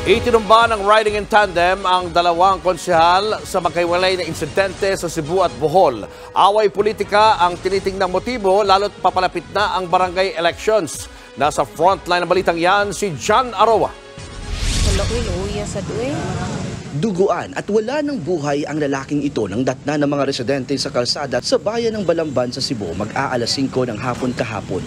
Itinumba ng riding in tandem ang dalawang konsehal sa magkaiwalay na insidente sa Cebu at Bohol. Away politika ang tinitingnang motibo lalo't papalapit na ang barangay elections. Nasa frontline ng balitang yan si John Aroa. Duguan at wala ng buhay ang lalaking ito nang datna ng mga residente sa kalsada sa bayan ng Balamban sa Cebu mag-aalas 5 ng hapon kahapon.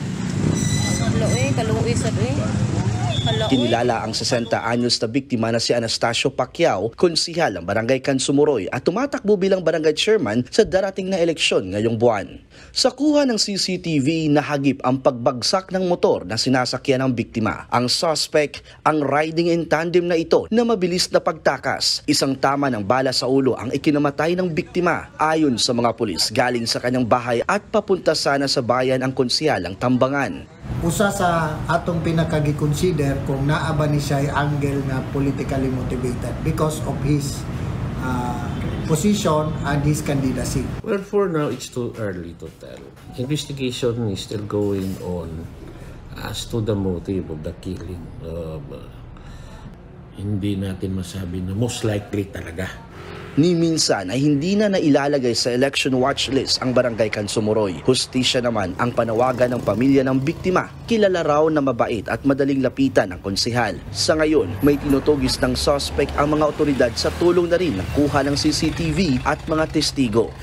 Kinilala ang 60 anyos na biktima na si Anastasio Pacquiao, konsihal ng barangay Kansumuroy at tumatakbo bilang barangay chairman sa darating na eleksyon ngayong buwan. Sa kuha ng CCTV, nahagip ang pagbagsak ng motor na sinasakyan ng biktima. Ang suspect, ang riding in tandem na ito na mabilis na pagtakas. Isang tama ng bala sa ulo ang ikinamatay ng biktima. Ayon sa mga pulis, galing sa kanyang bahay at papunta sana sa bayan ang konsihalang Tambangan. Usa sa atong pinakagiconsider kung naa ba ni siya angle na politically motivated because of his position and his candidacy. Well, for now, it's too early to tell. Investigation is still going on as to the motive of the killing. Hindi natin masabi na most likely talaga. Ni minsan ay hindi na nailalagay sa election watch list ang barangay Kansumuroy. Hustisya naman ang panawagan ng pamilya ng biktima. Kilala raw na mabait at madaling lapitan ng konsehal. Sa ngayon, may tinutugis ng suspect ang mga otoridad sa tulong na rin ng kuha ng CCTV at mga testigo.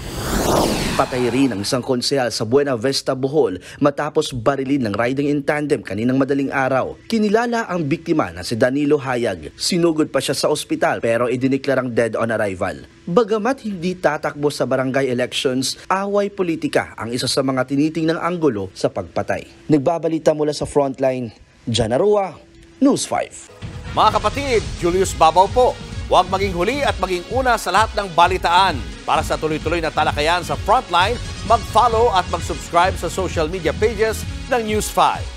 Patay rin ang isang konsehal sa Buena Vista, Bohol matapos barilin ng riding in tandem kaninang madaling araw. Kinilala ang biktima na si Danilo Hayag. Sinugod pa siya sa ospital pero idineklarang dead on arrival. Bagamat hindi tatakbo sa barangay elections, away politika ang isa sa mga tinitingnang anggulo sa pagpatay. Nagbabalita mula sa frontline, John Aroa, News 5. Mga kapatid, Julius Babaw po. Huwag maging huli at maging una sa lahat ng balitaan. Para sa tuloy-tuloy na talakayan sa Frontline, mag-follow at mag-subscribe sa social media pages ng News 5.